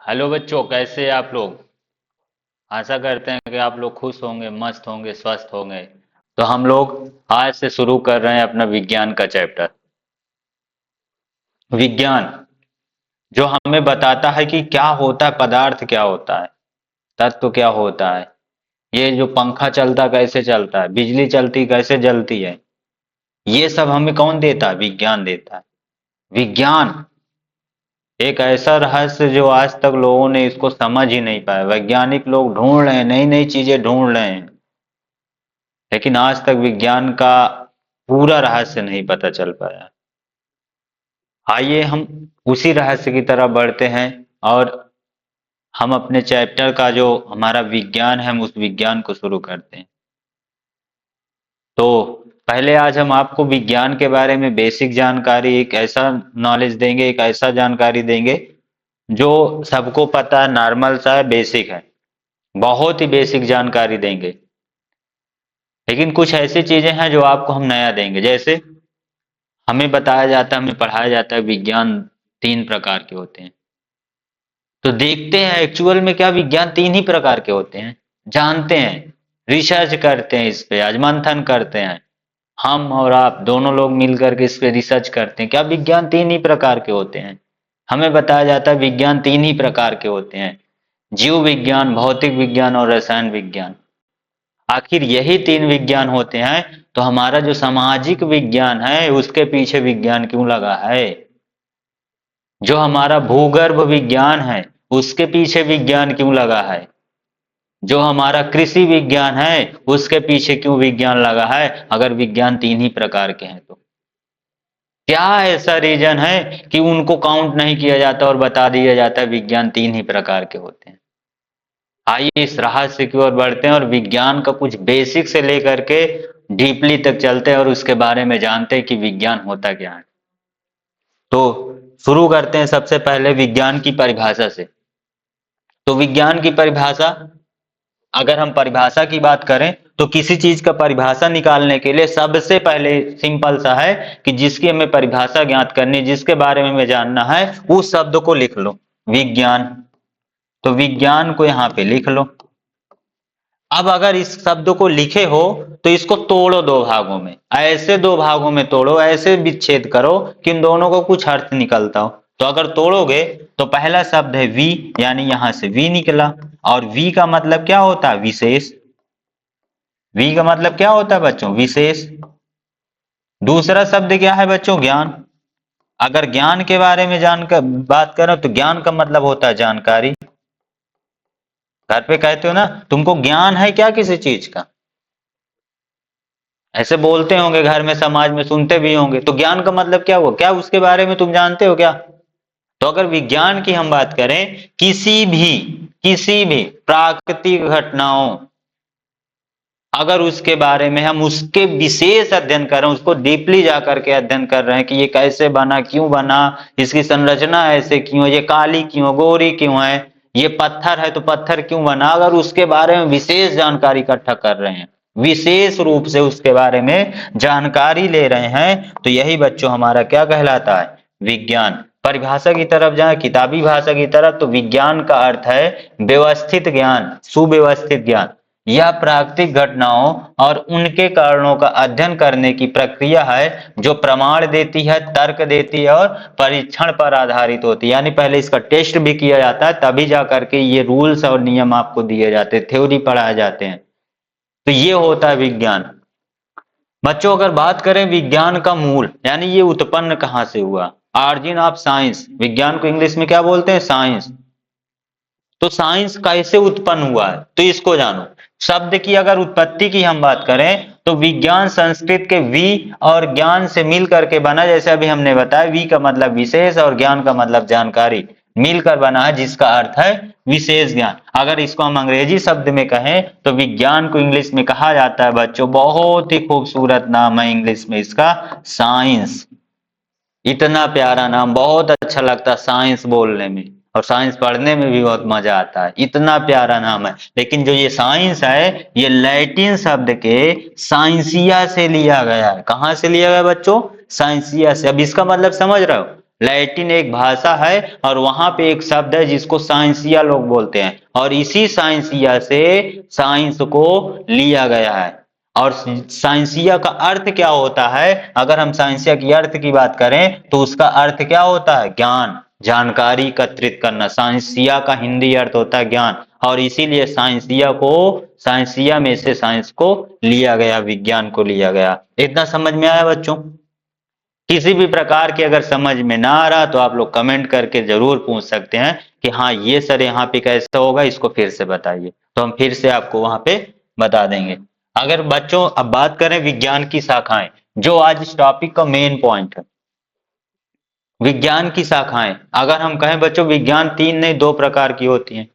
Hello बच्चों, कैसे हैं आप लोग। आशा करते हैं कि आप लोग खुश होंगे, मस्त होंगे, स्वस्थ होंगे। तो हम लोग आज से शुरू कर रहे हैं अपना विज्ञान का चैप्टर। विज्ञान जो हमें बताता है कि क्या होता है, पदार्थ क्या होता है, तत्व क्या होता है, ये जो पंखा चलता कैसे चलता है, बिजली चलती कैसे जलती है, ये सब हमें कौन देता है? विज्ञान देता है। विज्ञान एक ऐसा रहस्य जो आज तक लोगों ने इसको समझ ही नहीं पाया। वैज्ञानिक लोग ढूंढ रहे हैं, नई नई चीजें ढूंढ रहे हैं, लेकिन आज तक विज्ञान का पूरा रहस्य नहीं पता चल पाया। आइए हम उसी रहस्य की तरफ बढ़ते हैं और हम अपने चैप्टर का जो हमारा विज्ञान है, हम उस विज्ञान को शुरू करते हैं। तो पहले आज हम आपको विज्ञान के बारे में बेसिक जानकारी, एक ऐसा नॉलेज देंगे, एक ऐसा जानकारी देंगे जो सबको पता है, नॉर्मल सा है, बेसिक है, बहुत ही बेसिक जानकारी देंगे। लेकिन कुछ ऐसी चीजें हैं जो आपको हम नया देंगे। जैसे हमें बताया जाता है, हमें पढ़ाया जाता है, विज्ञान तीन प्रकार के होते हैं। तो देखते हैं एक्चुअल में क्या विज्ञान तीन ही प्रकार के होते हैं, जानते हैं, रिसर्च करते हैं, इस पे आज मंथन करते हैं। हम और आप दोनों लोग मिलकर के इस पे रिसर्च करते हैं, क्या विज्ञान तीन ही प्रकार के होते हैं। हमें बताया जाता है विज्ञान तीन ही प्रकार के होते हैं, जीव विज्ञान, भौतिक विज्ञान और रसायन विज्ञान। आखिर यही तीन विज्ञान होते हैं, तो हमारा जो सामाजिक विज्ञान है उसके पीछे विज्ञान क्यों लगा है? जो हमारा भूगर्भ विज्ञान है उसके पीछे विज्ञान क्यों लगा है? जो हमारा कृषि विज्ञान है उसके पीछे क्यों विज्ञान लगा है? अगर विज्ञान तीन ही प्रकार के हैं तो क्या ऐसा रीजन है कि उनको काउंट नहीं किया जाता और बता दिया जाता है विज्ञान तीन ही प्रकार के होते हैं? आइए इस रहस्य की ओर बढ़ते हैं और विज्ञान का कुछ बेसिक से लेकर के डीपली तक चलते हैं और उसके बारे में जानते हैं कि विज्ञान होता क्या है। तो शुरू करते हैं सबसे पहले विज्ञान की परिभाषा से। तो विज्ञान की परिभाषा, अगर हम परिभाषा की बात करें तो किसी चीज का परिभाषा निकालने के लिए सबसे पहले सिंपल सा है कि जिसकी हमें परिभाषा ज्ञात करनी, जिसके बारे में हमें जानना है, उस शब्द को लिख लो, विज्ञान। तो विज्ञान को यहाँ पे लिख लो। अब अगर इस शब्द को लिखे हो तो इसको तोड़ो दो भागों में, ऐसे दो भागों में तोड़ो, ऐसे विच्छेद करो कि इन दोनों को कुछ अर्थ निकलता हो। तो अगर तोड़ोगे तो पहला शब्द है वी, यानी यहां से वी निकला, और वी का मतलब क्या होता है? विशेष। वी का मतलब क्या होता है बच्चों? विशेष। दूसरा शब्द क्या है बच्चों? ज्ञान। अगर ज्ञान के बारे में जानकर बात करें तो ज्ञान का मतलब होता है जानकारी। घर पे कहते हो ना, तुमको ज्ञान है क्या किसी चीज का? ऐसे बोलते होंगे घर में, समाज में सुनते भी होंगे। तो ज्ञान का मतलब क्या हुआ? क्या उसके बारे में तुम जानते हो क्या? तो अगर विज्ञान की हम बात करें, किसी भी प्राकृतिक घटनाओं, अगर उसके बारे में हम उसके विशेष अध्ययन कर रहे हैं, उसको डीपली जा करके अध्ययन कर रहे हैं कि ये कैसे बना, क्यों बना, इसकी संरचना ऐसे क्यों, ये काली क्यों, गोरी क्यों है, ये पत्थर है तो पत्थर क्यों बना, अगर उसके बारे में विशेष जानकारी इकट्ठा कर रहे हैं, विशेष रूप से उसके बारे में जानकारी ले रहे हैं, तो यही बच्चों हमारा क्या कहलाता है? विज्ञान। परिभाषा की तरफ जाए, किताबी भाषा की तरफ, तो विज्ञान का अर्थ है व्यवस्थित ज्ञान, सुव्यवस्थित ज्ञान। यह प्राकृतिक घटनाओं और उनके कारणों का अध्ययन करने की प्रक्रिया है जो प्रमाण देती है, तर्क देती है और परीक्षण पर आधारित होती है। यानी पहले इसका टेस्ट भी किया जाता है, तभी जा करके ये रूल्स और नियम आपको दिए जाते हैं, थ्योरी पढ़ाए जाते हैं। तो ये होता है विज्ञान। बच्चों अगर बात करें विज्ञान का मूल, यानी ये उत्पन्न कहाँ से हुआ, ऑरिजिन ऑफ साइंस, विज्ञान को इंग्लिश में क्या बोलते हैं? साइंस। तो साइंस कैसे उत्पन्न हुआ है, तो इसको जानो। शब्द की अगर उत्पत्ति की हम बात करें तो विज्ञान संस्कृत के वी और ज्ञान से मिल करके बना। जैसे अभी हमने बताया, वी का मतलब विशेष और ज्ञान का मतलब जानकारी, मिलकर बना है, जिसका अर्थ है विशेष ज्ञान। अगर इसको हम अंग्रेजी शब्द में कहें तो विज्ञान को इंग्लिश में कहा जाता है बच्चों, बहुत ही खूबसूरत नाम है इंग्लिश में इसका, साइंस। इतना प्यारा नाम, बहुत अच्छा लगता है साइंस बोलने में, और साइंस पढ़ने में भी बहुत मजा आता है, इतना प्यारा नाम है। लेकिन जो ये साइंस है, ये लैटिन शब्द के साइंसिया से लिया गया है। कहां से लिया गया बच्चों? साइंसिया से। अब इसका मतलब समझ रहे हो? लैटिन एक भाषा है और वहां पे एक शब्द है जिसको साइंसिया लोग बोलते हैं, और इसी साइंसिया से साइंस को लिया गया है। और साइंसिया का अर्थ क्या होता है? अगर हम साइंसिया की अर्थ की बात करें तो उसका अर्थ क्या होता है? ज्ञान, जानकारी एकत्रित करना। साइंसिया का हिंदी अर्थ होता है ज्ञान, और इसीलिए साइंसिया में से साइंस को लिया गया, विज्ञान को लिया गया। इतना समझ में आया बच्चों? किसी भी प्रकार के अगर समझ में ना आ रहा तो आप लोग कमेंट करके जरूर पूछ सकते हैं कि हाँ ये सर यहाँ पे कैसा होगा, इसको फिर से बताइए, तो हम फिर से आपको वहां पे बता देंगे। अगर बच्चों अब बात करें विज्ञान की शाखाएं, जो आज इस टॉपिक का मेन पॉइंट है, विज्ञान की शाखाएं। अगर हम कहें बच्चों विज्ञान तीन नहीं दो प्रकार की होती हैं,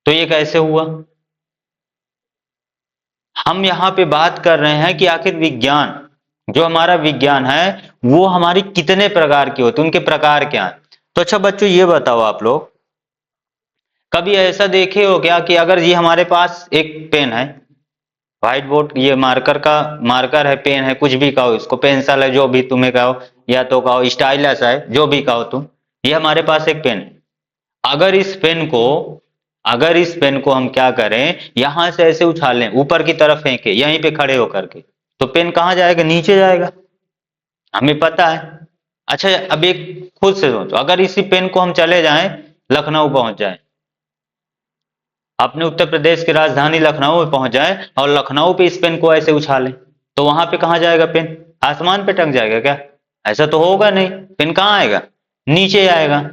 तो ये कैसे हुआ? हम यहाँ पे बात कर रहे हैं कि आखिर विज्ञान, जो हमारा विज्ञान है वो हमारी कितने प्रकार की होती है, उनके प्रकार क्या है। तो अच्छा बच्चों ये बताओ आप लोग, कभी ऐसा देखे हो क्या कि अगर ये हमारे पास एक पेन है, व्हाइट बोर्ड, ये मार्कर है, पेन है, कुछ भी कहो इसको, पेंसिल है, जो भी तुम्हें कहो, या तो कहो स्टाइलस है, जो भी कहो तुम, ये हमारे पास एक पेन है। अगर इस पेन को अगर इस पेन को हम क्या करें, यहां से ऐसे उछालें, ऊपर की तरफ फेंके, यहीं पे खड़े होकर के, तो पेन कहाँ जाएगा? नीचे जाएगा, हमें पता है। अच्छा अब एक खुद से सोचो, अगर इसी पेन को हम चले जाएं, लखनऊ पहुंच जाए, अपने उत्तर प्रदेश की राजधानी लखनऊ में पहुंच जाए और लखनऊ पे इस पेन को ऐसे उछालें, तो वहां पे कहाँ जाएगा पेन? आसमान पे टंग जाएगा क्या? ऐसा तो होगा नहीं, पेन कहाँ आएगा? नीचे आएगा।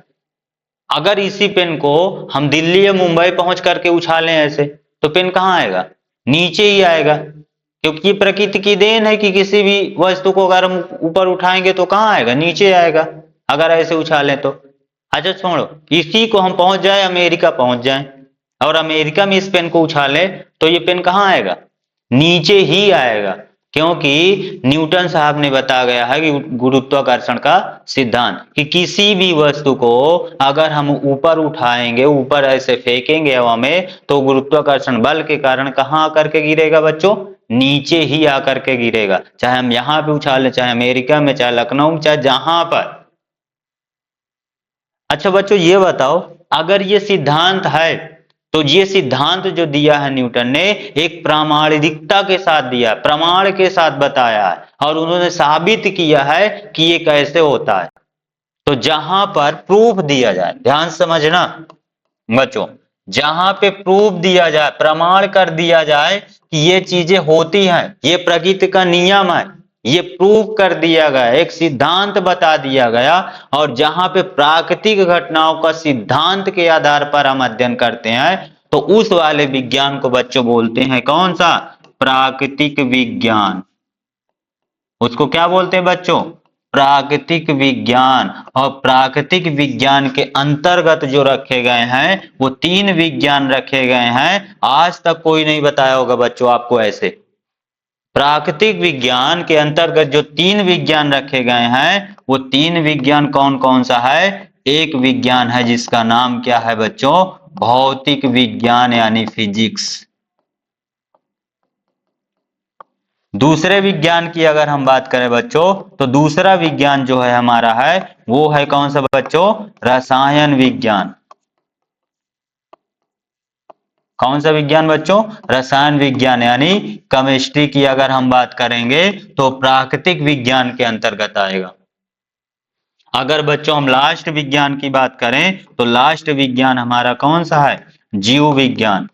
अगर इसी पेन को हम दिल्ली या मुंबई पहुंच करके उछालें ऐसे, तो पेन कहाँ आएगा? नीचे ही आएगा, क्योंकि ये प्रकृति की देन है कि किसी भी वस्तु को अगर हम ऊपर उठाएंगे तो कहाँ आएगा? नीचे आएगा, अगर ऐसे उछालें तो। अच्छा छोड़ो, इसी को हम पहुंच जाए, अमेरिका पहुंच जाए और अमेरिका में इस पेन को उछाले, तो ये पेन कहाँ आएगा? नीचे ही आएगा, क्योंकि न्यूटन साहब ने बताया गया है कि गुरुत्वाकर्षण का सिद्धांत, कि किसी भी वस्तु को अगर हम ऊपर उठाएंगे, ऊपर ऐसे फेंकेंगे हवा में, तो गुरुत्वाकर्षण बल के कारण कहाँ आकर के गिरेगा बच्चों? नीचे ही आकर के गिरेगा, चाहे हम यहाँ पे उछालें, चाहे अमेरिका में, चाहे लखनऊ में, चाहे जहां पर। अच्छा बच्चों ये बताओ, अगर ये सिद्धांत है, तो ये सिद्धांत जो दिया है न्यूटन ने, एक प्रामाणिकता के साथ दिया, प्रमाण के साथ बताया है, और उन्होंने साबित किया है कि ये कैसे होता है। तो जहां पर प्रूफ दिया जाए, ध्यान से समझना बच्चों, जहां पे प्रूफ दिया जाए, प्रमाण कर दिया जाए कि ये चीजें होती हैं, ये प्रकृति का नियम है, ये प्रूफ कर दिया गया, एक सिद्धांत बता दिया गया, और जहां पे प्राकृतिक घटनाओं का सिद्धांत के आधार पर हम अध्ययन करते हैं, तो उस वाले विज्ञान को बच्चों बोलते हैं कौन सा? प्राकृतिक विज्ञान। उसको क्या बोलते हैं बच्चों? प्राकृतिक विज्ञान। और प्राकृतिक विज्ञान के अंतर्गत जो रखे गए हैं वो तीन विज्ञान रखे गए हैं, आज तक कोई नहीं बताया होगा बच्चों आपको ऐसे। प्राकृतिक विज्ञान के अंतर्गत जो तीन विज्ञान रखे गए हैं, वो तीन विज्ञान कौन कौन सा है? एक विज्ञान है जिसका नाम क्या है बच्चों? भौतिक विज्ञान यानी फिजिक्स। दूसरे विज्ञान की अगर हम बात करें बच्चों, तो दूसरा विज्ञान जो है हमारा है, वो है कौन सा बच्चों? रसायन विज्ञान। कौन सा विज्ञान बच्चों? रसायन विज्ञान, यानी केमिस्ट्री की अगर हम बात करेंगे तो प्राकृतिक विज्ञान के अंतर्गत आएगा। अगर बच्चों हम लास्ट विज्ञान की बात करें तो लास्ट विज्ञान हमारा कौन सा है? जीव विज्ञान।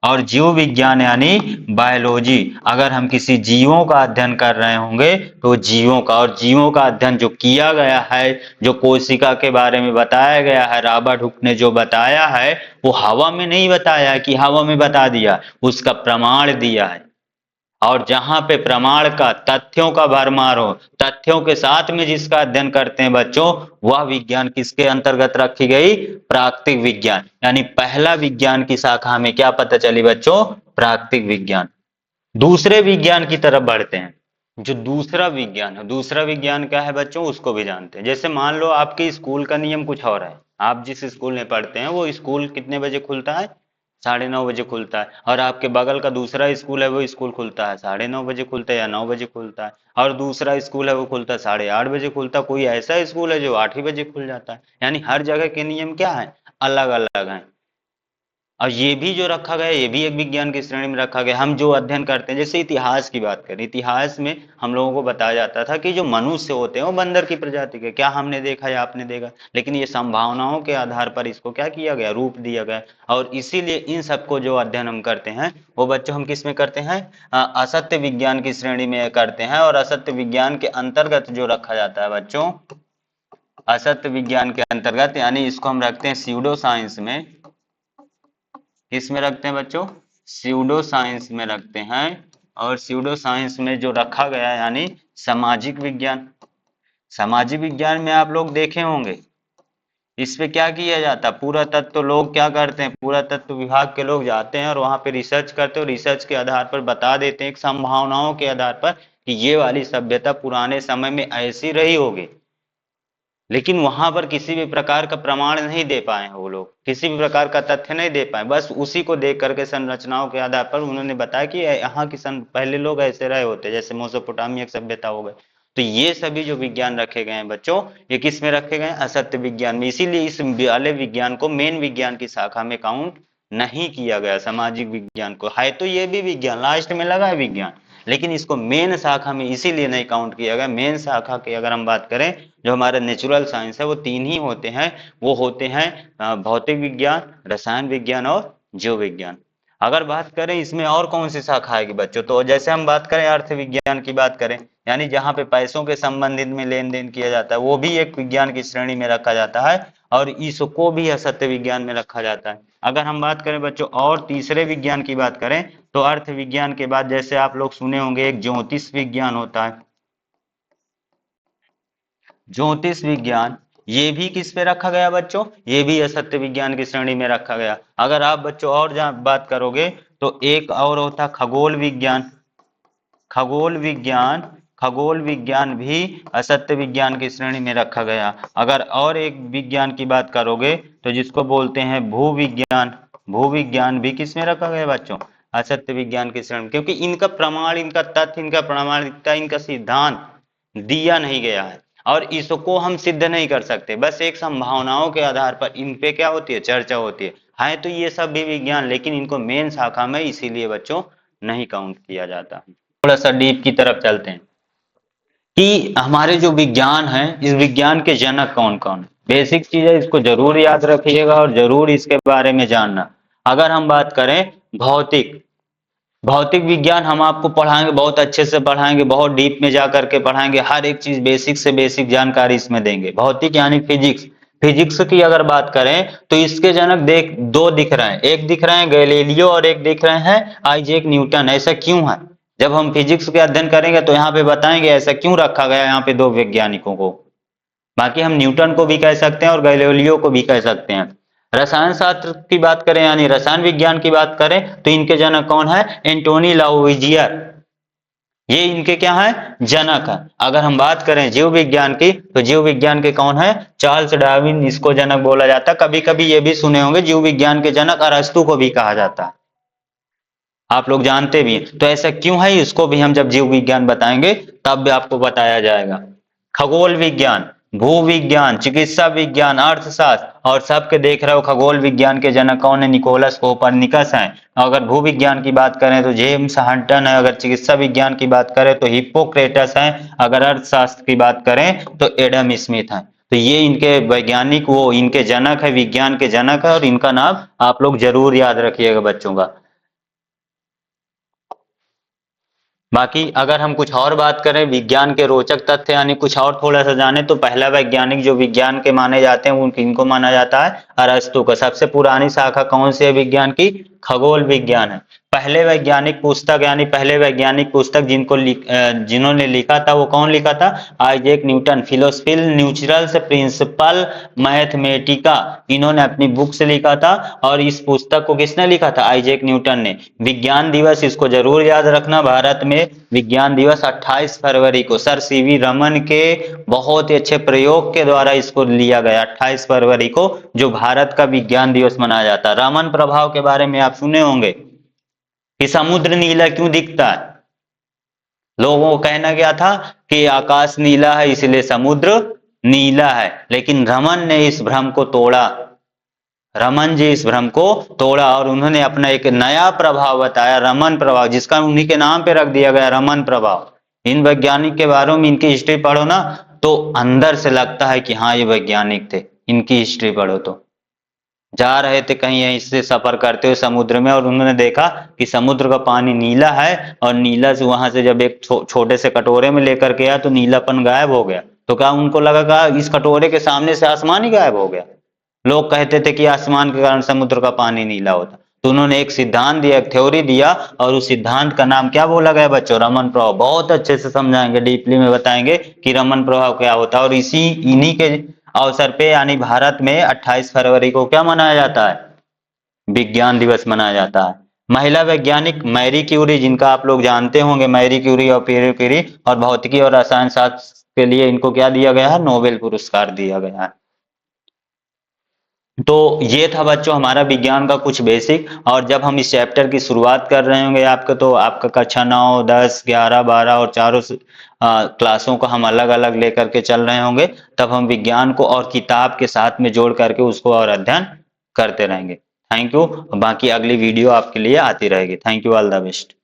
और जीव विज्ञान यानी बायोलॉजी। अगर हम किसी जीवों का अध्ययन कर रहे होंगे तो जीवों का, और जीवों का अध्ययन जो किया गया है, जो कोशिका के बारे में बताया गया है, रॉबर्ट हुक ने जो बताया है, वो हवा में नहीं बताया है कि हवा में बता दिया, उसका प्रमाण दिया है। और जहां पे प्रमाण का, तथ्यों का भरमार हो, तथ्यों के साथ में जिसका अध्ययन करते हैं बच्चों, वह विज्ञान किसके अंतर्गत रखी गई? प्राकृतिक विज्ञान। यानी पहला विज्ञान की शाखा हमें क्या पता चली बच्चों? प्राकृतिक विज्ञान। दूसरे विज्ञान की तरफ बढ़ते हैं। जो दूसरा विज्ञान है, दूसरा विज्ञान क्या है बच्चों, उसको भी जानते हैं। जैसे मान लो आपके स्कूल का नियम कुछ और है, आप जिस स्कूल में पढ़ते हैं वो स्कूल कितने बजे खुलता है? 9:30 बजे खुलता है। और आपके बगल का दूसरा स्कूल है, वो स्कूल खुलता है 9:30 बजे खुलता है या 9 बजे खुलता है। और दूसरा स्कूल है वो खुलता है 8:30 बजे खुलता है। कोई ऐसा स्कूल है जो 8 ही बजे खुल जाता है। यानी हर जगह के नियम क्या है, अलग अलग हैं। और ये भी जो रखा गया है, ये भी एक विज्ञान की श्रेणी में रखा गया। हम जो अध्ययन करते हैं, जैसे इतिहास की बात करें, इतिहास में हम लोगों को बताया जाता था कि जो मनुष्य होते हैं वो बंदर की प्रजाति के, क्या हमने देखा या आपने देखा, लेकिन ये संभावनाओं के आधार पर इसको क्या किया गया, रूप दिया गया। और इसीलिए इन सबको जो अध्ययन हम करते हैं वो बच्चों हम किस में करते हैं, असत्य विज्ञान की श्रेणी में करते हैं। और असत्य विज्ञान के अंतर्गत जो रखा जाता है बच्चों, असत्य विज्ञान के अंतर्गत, यानी इसको हम रखते हैं स्यूडो साइंस में। किस में रखते हैं बच्चों, स्यूडो साइंस में रखते हैं। और स्यूडो साइंस में जो रखा गया है यानी सामाजिक विज्ञान। सामाजिक विज्ञान में आप लोग देखे होंगे, इस पे क्या किया जाता है, पूरा तत्व लोग क्या करते हैं, पूरा तत्व विभाग के लोग जाते हैं और वहां पे रिसर्च करते हैं, और रिसर्च के आधार पर बता देते हैं संभावनाओं के आधार पर कि ये वाली सभ्यता पुराने समय में ऐसी रही होगी। लेकिन वहां पर किसी भी प्रकार का प्रमाण नहीं दे पाए हैं वो लोग, किसी भी प्रकार का तथ्य नहीं दे पाए, बस उसी को देख करके संरचनाओं के आधार पर उन्होंने बताया कि यहाँ की पहले लोग ऐसे रहे होते, जैसे मेसोपोटामिया सभ्यता हो गए। तो ये सभी जो विज्ञान रखे गए हैं बच्चों, ये किस में रखे गए हैं, असत्य विज्ञान में। इसीलिए इस वाले विज्ञान को मेन विज्ञान की शाखा में काउंट नहीं किया गया, सामाजिक विज्ञान को। है तो ये भी विज्ञान, लास्ट में लगा है विज्ञान, लेकिन इसको मेन शाखा में इसीलिए नहीं काउंट किया गया। मेन शाखा की अगर हम बात करें, जो हमारा नेचुरल साइंस है वो तीन ही होते हैं। वो होते हैं भौतिक विज्ञान, रसायन विज्ञान और जीव विज्ञान। अगर बात करें इसमें और कौन सी शाखा आएगी बच्चों, तो जैसे हम बात करें अर्थ विज्ञान की बात करें, यानी जहाँ पे पैसों के संबंधित में लेन देन किया जाता है, वो भी एक विज्ञान की श्रेणी में रखा जाता है। और इसको भी असत्य विज्ञान में रखा जाता है। अगर हम बात करें बच्चों और तीसरे विज्ञान की बात करें, तो अर्थ विज्ञान के बाद जैसे आप लोग सुने होंगे एक ज्योतिष विज्ञान होता है। ज्योतिष विज्ञान, ये भी किस पे रखा गया बच्चों, ये भी असत्य विज्ञान की श्रेणी में रखा गया। अगर आप बच्चों और जहां बात करोगे तो एक और होता खगोल विज्ञान। खगोल विज्ञान, खगोल विज्ञान भी असत्य विज्ञान की श्रेणी में रखा गया। अगर और एक विज्ञान की बात करोगे तो जिसको बोलते हैं भू विज्ञान, भू विज्ञान भी किस में रखा गया बच्चों, असत्य विज्ञान की श्रेणी में, क्योंकि इनका प्रमाण, इनका तथ्य, इनका प्रामाणिकता, इनका सिद्धांत दिया नहीं गया है और इसको हम सिद्ध नहीं कर सकते। बस एक संभावनाओं के आधार पर इन पे क्या होती है, चर्चा होती है तो ये सब भी विज्ञान, लेकिन इनको मेन शाखा में इसीलिए बच्चों नहीं काउंट किया जाता। थोड़ा सा डीप की तरफ चलते हैं कि हमारे जो विज्ञान है, इस विज्ञान के जनक कौन कौन है। बेसिक चीज है, इसको जरूर याद रखिएगा और जरूर इसके बारे में जानना। अगर हम बात करें भौतिक, भौतिक विज्ञान हम आपको पढ़ाएंगे, बहुत अच्छे से पढ़ाएंगे, बहुत डीप में जा करके पढ़ाएंगे, हर एक चीज बेसिक से बेसिक जानकारी इसमें देंगे। भौतिक यानी फिजिक्स। फिजिक्स की अगर बात करें तो इसके जनक देख दो दिख रहे हैं, एक दिख रहे हैं गैलीलियो और एक दिख रहे हैं आइजैक न्यूटन। ऐसा क्यों है, जब हम फिजिक्स के अध्ययन करेंगे तो यहाँ पे बताएंगे ऐसा क्यों रखा गया यहाँ पे दो वैज्ञानिकों को। बाकी हम न्यूटन को भी कह सकते हैं और गैलीलियो को भी कह सकते हैं। रसायन शास्त्र की बात करें यानी रसायन विज्ञान की बात करें तो इनके जनक कौन है, एंटोनी लावोइजियर, ये इनके क्या है, जनक है। अगर हम बात करें जीव विज्ञान की तो जीव विज्ञान के कौन है, चार्ल्स डार्विन, इसको जनक बोला जाता है। कभी कभी ये भी सुने होंगे जीव विज्ञान के जनक अरस्तु को भी कहा जाता है, आप लोग जानते भी हैं। तो ऐसा क्यों है, इसको भी हम जब जीव विज्ञान बताएंगे तब भी आपको बताया जाएगा। खगोल विज्ञान, भू विज्ञान, चिकित्सा विज्ञान, अर्थशास्त्र, और सबके देख रहे हो खगोल विज्ञान के जनक कौन है, निकोलस कोपरनिकस हैं। अगर भू विज्ञान की बात करें तो जेम्स हंटन है। अगर चिकित्सा विज्ञान की बात करें तो हिप्पोक्रेटस है। अगर अर्थशास्त्र की बात करें तो एडम स्मिथ है। तो ये इनके वैज्ञानिक, वो इनके जनक है, विज्ञान के जनक है, और इनका नाम आप लोग जरूर याद रखिएगा बच्चों का। बाकी अगर हम कुछ और बात करें विज्ञान के रोचक तथ्य यानी कुछ और थोड़ा सा जाने, तो पहला वैज्ञानिक जो विज्ञान के माने जाते हैं वो किनको माना जाता है, अरस्तु को। सबसे पुरानी शाखा कौन सी है विज्ञान की, खगोल विज्ञान है। पहले वैज्ञानिक पुस्तक यानी पहले वैज्ञानिक पुस्तक जिन्होंने लिखा था वो कौन लिखा था? आइजैक न्यूटन, फिलोसफिल न्यूचुरल्स प्रिंसिपल मैथमेटिका, इन्होंने अपनी बुक से लिखा था। और इस पुस्तक को किसने लिखा था? आइजैक न्यूटन ने। विज्ञान दिवस, इसको जरूर याद रखना, भारत में विज्ञान दिवस 28 फरवरी को सर सीवी रमन के बहुत ही अच्छे प्रयोग के द्वारा इसको लिया गया। 28 फरवरी को जो भारत का विज्ञान दिवस मनाया जाता है। रमन प्रभाव के बारे में आप सुने होंगे कि समुद्र नीला क्यों दिखता है। लोगों को कहना क्या था कि आकाश नीला है इसलिए समुद्र नीला है, लेकिन रमन ने इस भ्रम को तोड़ा। रमन जी इस भ्रम को तोड़ा और उन्होंने अपना एक नया प्रभाव बताया, रमन प्रभाव, जिसका उन्हीं के नाम पे रख दिया गया, रमन प्रभाव। इन वैज्ञानिक के बारे में इनकी हिस्ट्री पढ़ो ना तो अंदर से लगता है कि हाँ ये वैज्ञानिक थे। इनकी हिस्ट्री पढ़ो तो जा रहे थे कहीं यहीं से सफर करते हुए समुद्र में, और उन्होंने देखा कि समुद्र का पानी नीला है, और नीला से वहां से जब एक छोटे से कटोरे में लेकर के आया तो नीलापन गायब हो गया। तो क्या उनको लगा इस कटोरे के सामने से आसमान ही गायब हो गया। लोग कहते थे कि आसमान के कारण समुद्र का पानी नीला होता। तो उन्होंने एक सिद्धांत दिया, एक थ्योरी दिया, और उस सिद्धांत का नाम क्या बोला गया बच्चों? रमन प्रभाव। बहुत अच्छे से समझाएंगे, डीपली में बताएंगे कि रमन प्रभाव क्या होता है। और इन्हीं के अवसर पे यानी भारत में 28 फरवरी को क्या मनाया जाता है? विज्ञान दिवस मनाया जाता है। महिला वैज्ञानिक मैरी क्यूरी, जिनका आप लोग जानते होंगे, मैरी क्यूरी और पीरी क्यूरी, और भौतिकी और रसायन शास्त्र के लिए इनको क्या दिया गया है? नोबेल पुरस्कार दिया गया है। तो ये था बच्चों हमारा विज्ञान का कुछ बेसिक। और जब हम इस चैप्टर की शुरुआत कर रहे होंगे आपका, तो आपका कक्षा 9, 10, 11, 12 और चारों क्लासों को हम अलग अलग लेकर के चल रहे होंगे, तब हम विज्ञान को और किताब के साथ में जोड़ करके उसको और अध्ययन करते रहेंगे। Thank you. बाकी अगली वीडियो आपके लिए आती रहेगी। Thank you, all the best.